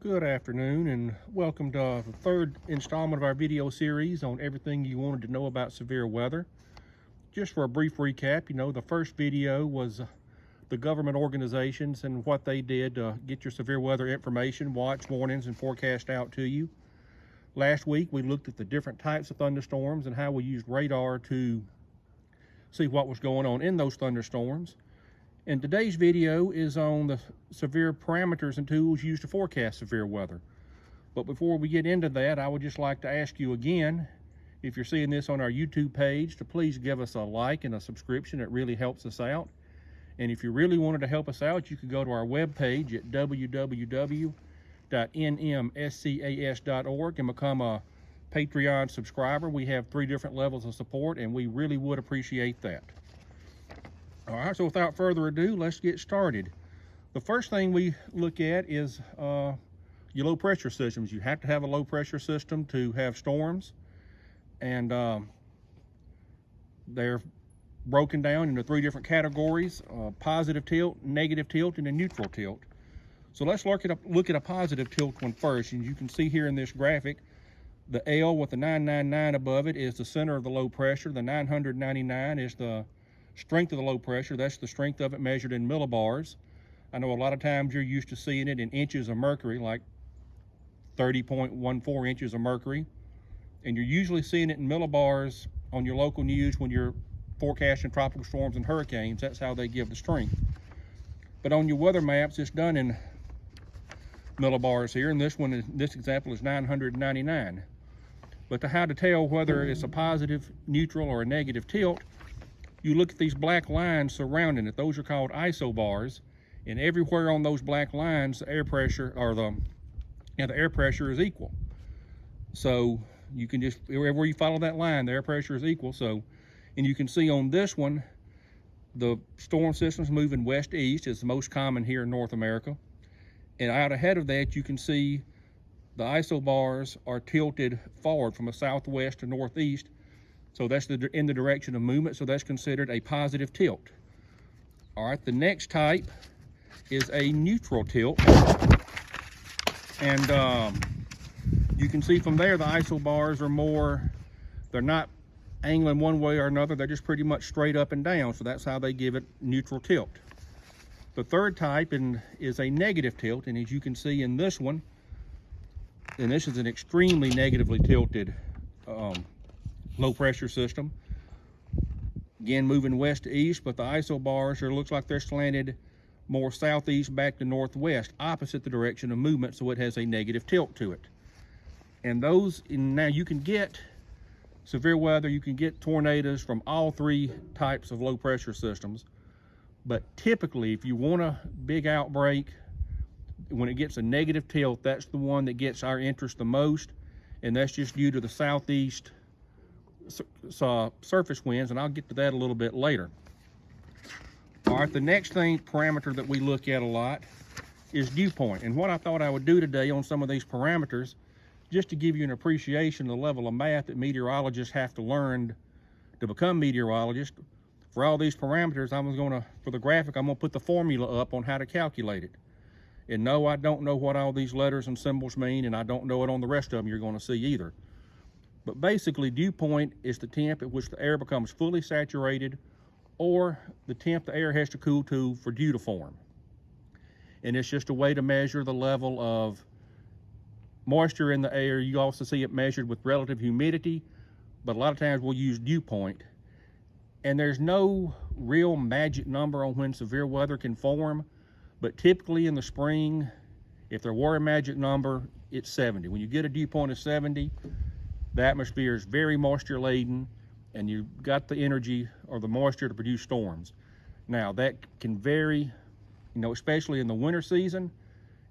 Good afternoon and welcome to the third installment of our video series on everything you wanted to know about severe weather. Just for a brief recap, the first video was the government organizations and what they did to get your severe weather information, watch warnings, and forecast out to you. Last week we looked at the different types of thunderstorms and how we used radar to see what was going on in those thunderstorms. And today's video is on the severe parameters and tools used to forecast severe weather. But before we get into that, I would just like to ask you again, if you're seeing this on our YouTube page, to please give us a like and a subscription. It really helps us out. And if you really wanted to help us out, you could go to our webpage at www.nmscas.org and become a Patreon subscriber. We have 3 different levels of support, and we really would appreciate that. All right, so without further ado, let's get started. The first thing we look at is your low pressure systems. You have to have a low pressure system to have storms, and they're broken down into 3 different categories: positive tilt, negative tilt, and a neutral tilt. So let's look at a positive tilt one first. And you can see here in this graphic, the L with the 999 above it is the center of the low pressure. The 999 is the strength of the low pressure. That's the strength of it measured in millibars. I know a lot of times you're used to seeing it in inches of mercury, like 30.14 inches of mercury. And you're usually seeing it in millibars on your local news when you're forecasting tropical storms and hurricanes. That's how they give the strength. But on your weather maps, it's done in millibars here. And this example is 999. But how to tell whether it's a positive, neutral, or a negative tilt, you look at these black lines surrounding it. Those are called isobars, and everywhere on those black lines, the air pressure is equal. So you can just, wherever you follow that line, the air pressure is equal. So, and you can see on this one, the storm system's moving west to east. It's the most common here in North America. And out ahead of that, you can see the isobars are tilted forward from a southwest to northeast. So that's in the direction of movement, so that's considered a positive tilt. All right, the next type is a neutral tilt. And you can see from there the isobars are more, they're not angling one way or another, they're just pretty much straight up and down, so that's how they give it neutral tilt. The third type is a negative tilt, and as you can see in this one, and this is an extremely negatively tilted low pressure system. Again, moving west to east, but the isobars looks like they're slanted more southeast back to northwest, opposite the direction of movement, so it has a negative tilt to it. And now you can get severe weather, you can get tornadoes from all 3 types of low pressure systems. But typically, if you want a big outbreak, when it gets a negative tilt, that's the one that gets our interest the most, and that's just due to the southeast surface winds, and I'll get to that a little bit later. All right, the next parameter that we look at a lot is dew point. And what I thought I would do today on some of these parameters, just to give you an appreciation of the level of math that meteorologists have to learn to become meteorologists. For all these parameters, for the graphic, I'm gonna put the formula up on how to calculate it. And no, I don't know what all these letters and symbols mean, and I don't know it on the rest of them you're gonna see either. But basically, dew point is the temp at which the air becomes fully saturated, or the temp the air has to cool to for dew to form. And it's just a way to measure the level of moisture in the air. You also see it measured with relative humidity, but a lot of times we'll use dew point. And there's no real magic number on when severe weather can form, but typically in the spring, if there were a magic number, it's 70. When you get a dew point of 70, the atmosphere is very moisture laden, and you've got the energy or the moisture to produce storms. Now that can vary, especially in the winter season.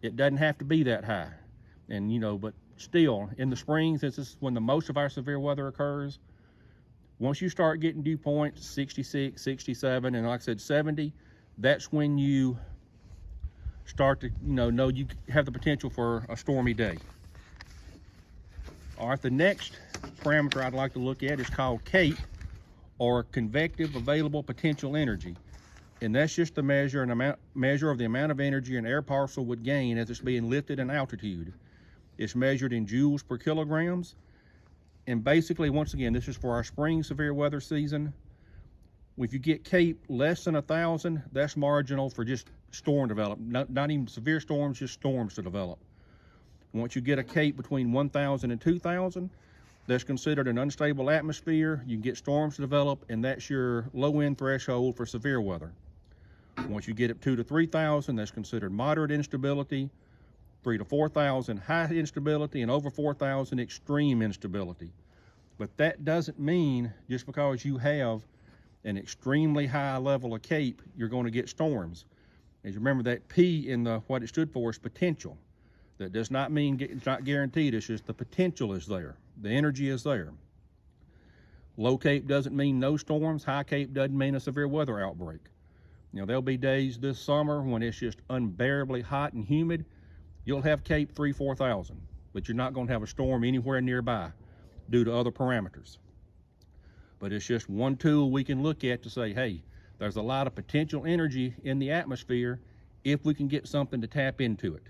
It doesn't have to be that high. And but still, in the spring, since this is when the most of our severe weather occurs, once you start getting dew points 66, 67, and like I said, 70, that's when you start to know you have the potential for a stormy day. All right, the next parameter I'd like to look at is called CAPE, or Convective Available Potential Energy. And that's just the measure of the amount of energy an air parcel would gain as it's being lifted in altitude. It's measured in joules per kilograms. And basically, once again, this is for our spring severe weather season. If you get CAPE less than 1,000, that's marginal for just storm development. Not even severe storms, just storms to develop. Once you get a CAPE between 1,000 and 2,000, that's considered an unstable atmosphere. You can get storms to develop, and that's your low-end threshold for severe weather. Once you get up 2,000 to 3,000, that's considered moderate instability. 3,000 to 4,000 high instability, and over 4,000 extreme instability. But that doesn't mean just because you have an extremely high level of CAPE, you're going to get storms. As you remember, that P in what it stood for is potential. That does not mean it's not guaranteed, it's just the potential is there. The energy is there. Low CAPE doesn't mean no storms. High CAPE doesn't mean a severe weather outbreak. There'll be days this summer when it's just unbearably hot and humid. You'll have CAPE 3,000 to 4,000, but you're not going to have a storm anywhere nearby due to other parameters. But it's just one tool we can look at to say, hey, there's a lot of potential energy in the atmosphere if we can get something to tap into it.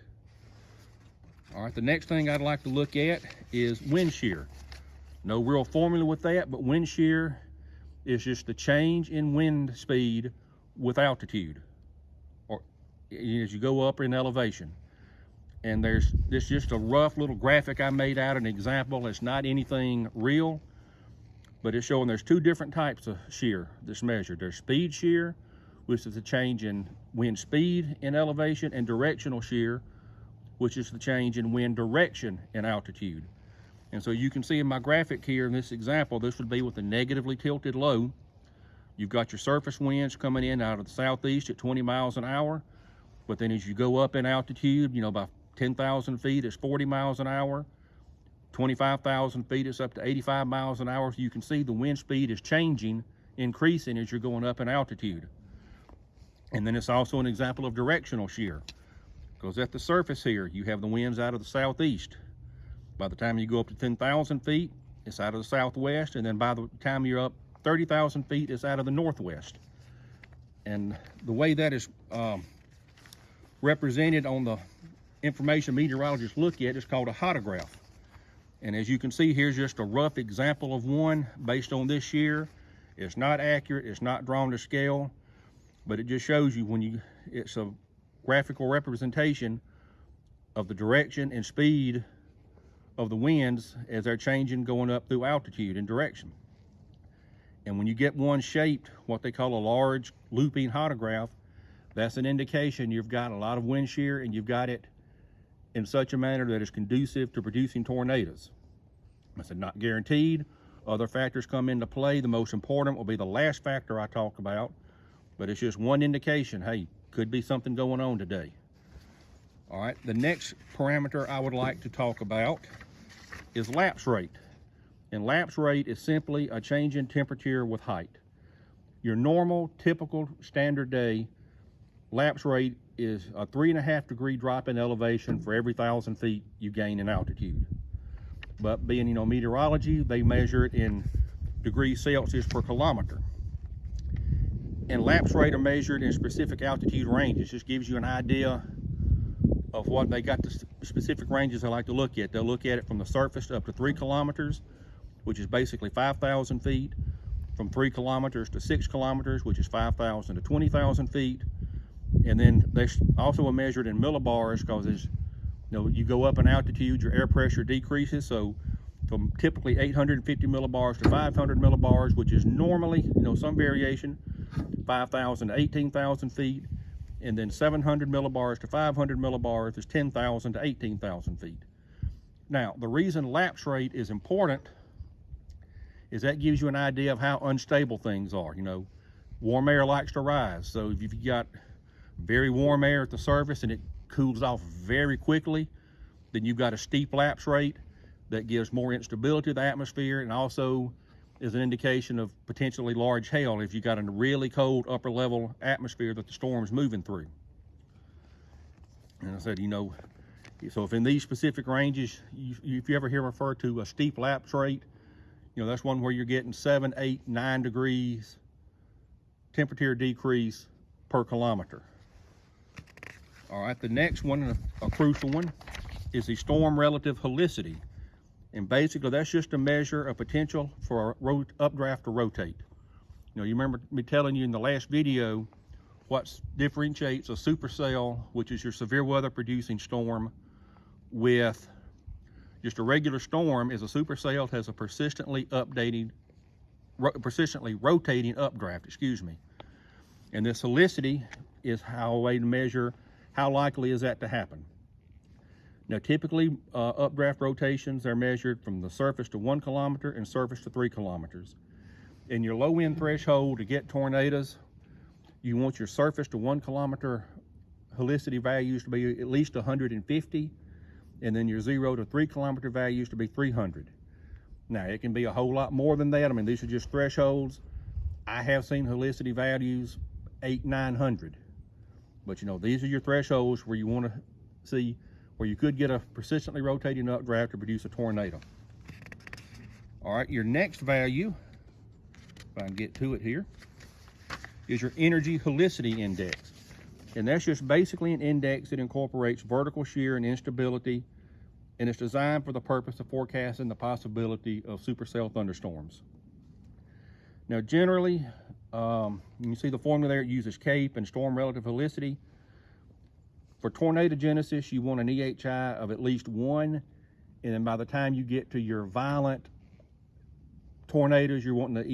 All right, the next thing I'd like to look at is wind shear. No real formula with that, but wind shear is just the change in wind speed with altitude, or as you go up in elevation. And this just a rough little graphic I made out, an example. It's not anything real, but it's showing there's two different types of shear that's measured. There's speed shear, which is the change in wind speed in elevation, and directional shear, which is the change in wind direction in altitude. And so you can see in my graphic here in this example, this would be with a negatively tilted low. You've got your surface winds coming in out of the southeast at 20 miles an hour. But then as you go up in altitude, by 10,000 feet, it's 40 miles an hour. 25,000 feet, it's up to 85 miles an hour. So you can see the wind speed is changing, increasing as you're going up in altitude. And then it's also an example of directional shear. Because at the surface here, you have the winds out of the southeast. By the time you go up to 10,000 feet, it's out of the southwest. And then by the time you're up 30,000 feet, it's out of the northwest. And the way that is represented on the information meteorologists look at is called a hodograph. And as you can see, here's just a rough example of one based on this shear. It's not accurate, it's not drawn to scale, but it just shows you it's a graphical representation of the direction and speed of the winds as they're changing going up through altitude and direction. And when you get one shaped, what they call a large looping hodograph, that's an indication you've got a lot of wind shear and you've got it in such a manner that is conducive to producing tornadoes. I said not guaranteed. Other factors come into play. The most important will be the last factor I talk about, but it's just one indication, hey, could be something going on today. All right, the next parameter I would like to talk about is lapse rate. And lapse rate is simply a change in temperature with height. Your normal, typical, standard day lapse rate is a 3.5 degree drop in elevation for every 1,000 feet you gain in altitude. But being, meteorology, they measure it in degrees Celsius per kilometer. And lapse rate are measured in specific altitude ranges. Just gives you an idea of what they got, the specific ranges they like to look at. They'll look at it from the surface up to 3 kilometers, which is basically 5,000 feet, from 3 kilometers to 6 kilometers, which is 5,000 to 20,000 feet. And then they also are measured in millibars because as you go up in altitude, your air pressure decreases. So from typically 850 millibars to 500 millibars, which is normally, some variation, 5,000 to 18,000 feet. And then 700 millibars to 500 millibars is 10,000 to 18,000 feet. Now, the reason lapse rate is important is that gives you an idea of how unstable things are. Warm air likes to rise. So if you've got very warm air at the surface and it cools off very quickly, then you've got a steep lapse rate that gives more instability to the atmosphere and also is an indication of potentially large hail if you've got a really cold upper level atmosphere that the storm's moving through. And I said, so if in these specific ranges, if you ever hear referred to a steep lapse rate, that's one where you're getting 7, 8, 9 degrees temperature decrease per kilometer. All right, the next one, a crucial one, is the storm relative helicity. And basically that's just a measure of potential for a updraft to rotate. You know, you remember me telling you in the last video what differentiates a supercell, which is your severe weather producing storm, with just a regular storm. Is a supercell has a persistently rotating updraft, and this helicity is a way to measure how likely is that to happen. Now, typically, updraft rotations are measured from the surface to 1 kilometer and surface to 3 kilometers. In your low wind threshold to get tornadoes, you want your surface to 1 kilometer helicity values to be at least 150, and then your 0 to 3 kilometer values to be 300. Now, it can be a whole lot more than that. I mean, these are just thresholds. I have seen helicity values 800-900. But you know, these are your thresholds where you want to see where you could get a persistently rotating updraft to produce a tornado. All right, your next value, if I can get to it here, is your energy helicity index. And that's just basically an index that incorporates vertical shear and instability, and it's designed for the purpose of forecasting the possibility of supercell thunderstorms. Now, generally, you see the formula there, it uses CAPE and storm relative helicity. For tornadogenesis, you want an EHI of at least 1, and then by the time you get to your violent tornadoes, you're wanting the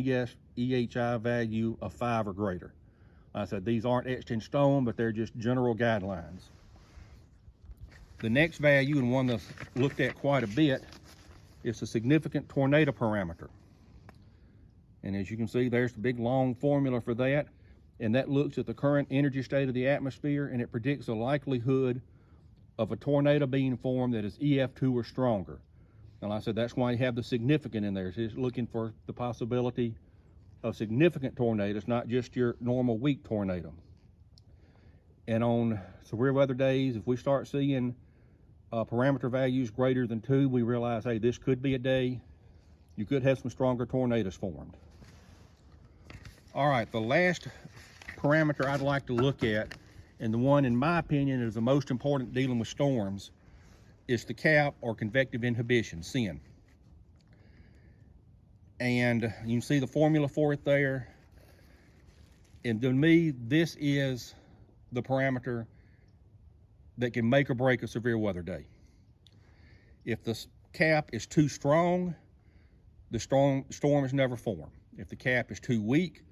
EHI value of 5 or greater. Like I said, these aren't etched in stone, but they're just general guidelines. The next value, and one that's looked at quite a bit, is the significant tornado parameter. And as you can see, there's the big long formula for that. And that looks at the current energy state of the atmosphere, and it predicts the likelihood of a tornado being formed that is EF2 or stronger. And like I said, that's why you have the significant in there. It's looking for the possibility of significant tornadoes, not just your normal weak tornado. And on severe weather days, if we start seeing parameter values greater than 2, we realize, hey, this could be a day you could have some stronger tornadoes formed. All right, the last parameter I'd like to look at, and the one in my opinion is the most important dealing with storms, is the CAP, or convective inhibition, CIN. And you can see the formula for it there. And to me, this is the parameter that can make or break a severe weather day. If the CAP is too strong, the storms never form. If the CAP is too weak,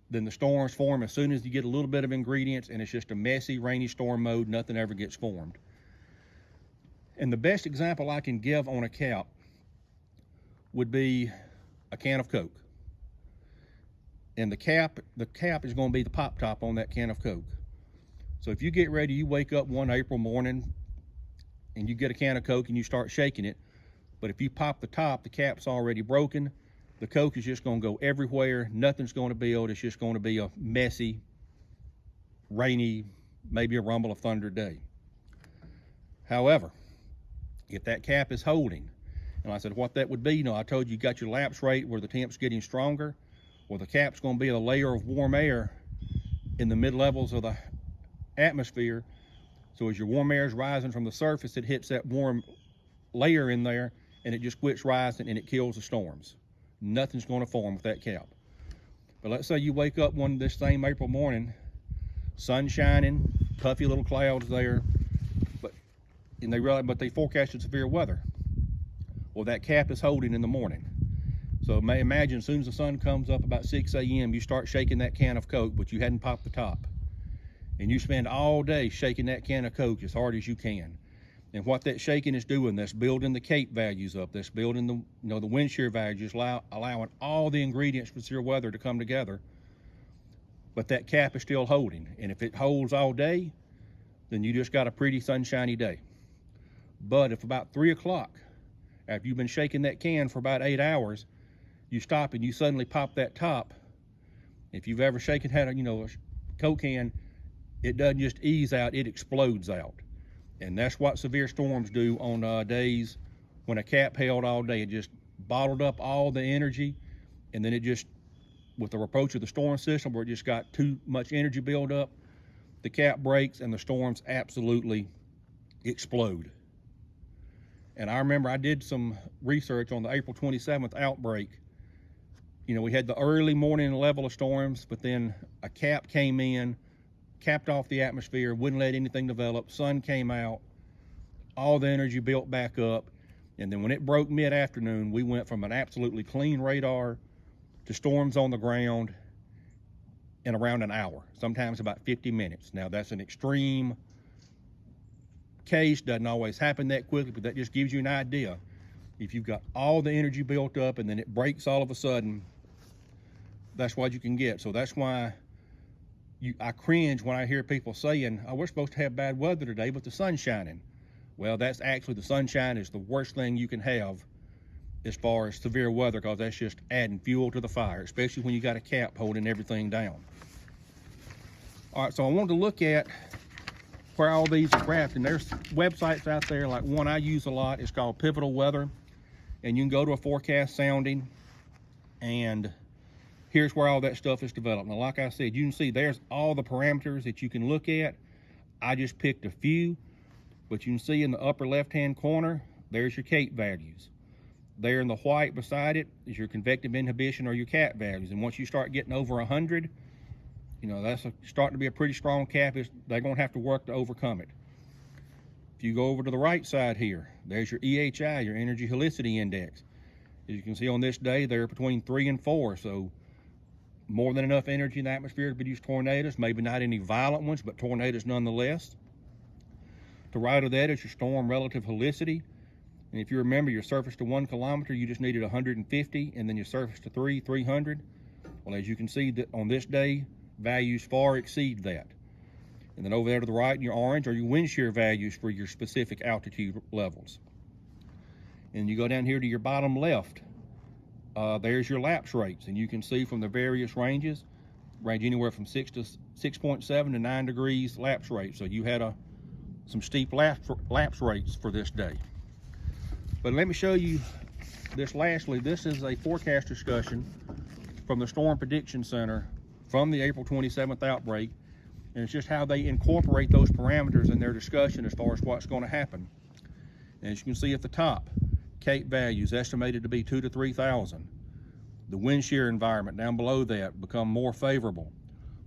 then the storms form as soon as you get a little bit of ingredients, and it's just a messy, rainy storm mode. Nothing ever gets formed. And the best example I can give on a CAP would be a can of Coke. And the cap is going to be the pop top on that can of Coke. So if you get ready, you wake up one April morning and you get a can of Coke and you start shaking it, but if you pop the top, the cap's already broken. The Coke is just going to go everywhere. Nothing's going to build. It's just going to be a messy, rainy, maybe a rumble of thunder day. However, if that cap is holding, and I said what that would be, I told you got your lapse rate where the temp's getting stronger. Well, the cap's going to be a layer of warm air in the mid-levels of the atmosphere. So as your warm air is rising from the surface, it hits that warm layer in there, and it just quits rising, and it kills the storms. Nothing's going to form with that cap. But let's say you wake up this same April morning, sun shining, puffy little clouds there, but they forecasted severe weather. Well, that cap is holding in the morning. So imagine as soon as the sun comes up about 6 a.m., you start shaking that can of Coke, but you hadn't popped the top. And you spend all day shaking that can of Coke as hard as you can. And what that shaking is doing, that's building the CAPE values up, that's building the wind shear values, allowing all the ingredients for severe weather to come together. But that cap is still holding. And if it holds all day, then you just got a pretty sunshiny day. But if about 3 o'clock, after you've been shaking that can for about 8 hours, you stop and you suddenly pop that top. If you've ever had a Coke can, it doesn't just ease out, it explodes out. And that's what severe storms do on days when a cap held all day. It just bottled up all the energy, and then it just, with the approach of the storm system where it just got too much energy build up, the cap breaks and the storms absolutely explode. And I remember I did some research on the April 27th outbreak. You know, we had the early morning level of storms, but then a cap came in, capped off the atmosphere, wouldn't let anything develop. Sun came out, all the energy built back up. And then when it broke mid-afternoon, we went from an absolutely clean radar to storms on the ground in around an hour, sometimes about 50 minutes. Now that's an extreme case, doesn't always happen that quickly, but that just gives you an idea. If you've got all the energy built up and then it breaks all of a sudden, that's what you can get. So that's why I cringe when I hear people saying, oh, we're supposed to have bad weather today, but the sun's shining. Well, that's actually, the sunshine is the worst thing you can have as far as severe weather, because that's just adding fuel to the fire, especially when you got a cap holding everything down. All right, so I wanted to look at where all these are graphed, and there's websites out there, like one I use a lot is called Pivotal Weather, and you can go to a forecast sounding, and here's where all that stuff is developed. Now, like I said, you can see there's all the parameters that you can look at. I just picked a few, but you can see in the upper left-hand corner, there's your CAPE values. There in the white beside it is your convective inhibition or your cap values. And once you start getting over 100, you know, that's starting to be a pretty strong cap. They're going to have to work to overcome it. If you go over to the right side here, there's your EHI, your Energy Helicity Index. As you can see on this day, they're between 3 and 4. So more than enough energy in the atmosphere to produce tornadoes. Maybe not any violent ones, but tornadoes nonetheless. To right of that is your storm relative helicity. And if you remember, your surface to 1 kilometer, you just needed 150, and then your surface to 300. Well, as you can see that on this day, values far exceed that. And then over there to the right in your orange are your wind shear values for your specific altitude levels. And you go down here to your bottom left, there's your lapse rates. And you can see from the various ranges, range anywhere from 6.7 to 9 degrees lapse rate. So you had some steep lapse rates for this day. But let me show you this lastly. This is a forecast discussion from the Storm Prediction Center from the April 27th outbreak. And it's just how they incorporate those parameters in their discussion as far as what's going to happen. And as you can see at the top, CAPE values estimated to be 2 to 3,000. The wind shear environment down below that become more favorable.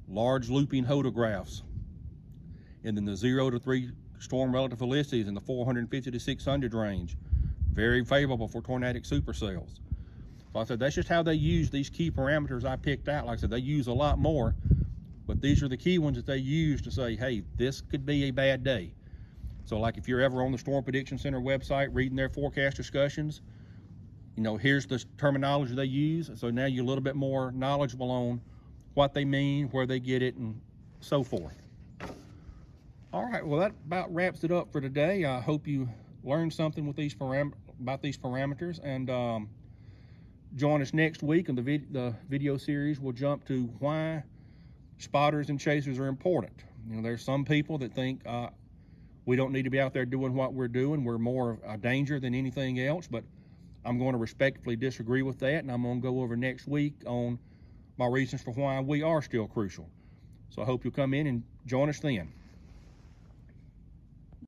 Large looping hodographs. And then the 0 to 3 storm relative felicities in the 450 to 600 range. Very favorable for tornadic supercells. So I said, that's just how they use these key parameters I picked out. Like I said, they use a lot more, but these are the key ones that they use to say, hey, this could be a bad day. So like if you're ever on the Storm Prediction Center website reading their forecast discussions, you know, here's the terminology they use. So now you're a little bit more knowledgeable on what they mean, where they get it, and so forth. All right, well, that about wraps it up for today. I hope you learned something with these about these parameters, and join us next week in the video series. We'll jump to why spotters and chasers are important. You know, there's some people that think we don't need to be out there doing what we're doing. We're more of a danger than anything else, but I'm going to respectfully disagree with that, and I'm going to go over next week on my reasons for why we are still crucial. So I hope you'll come in and join us then.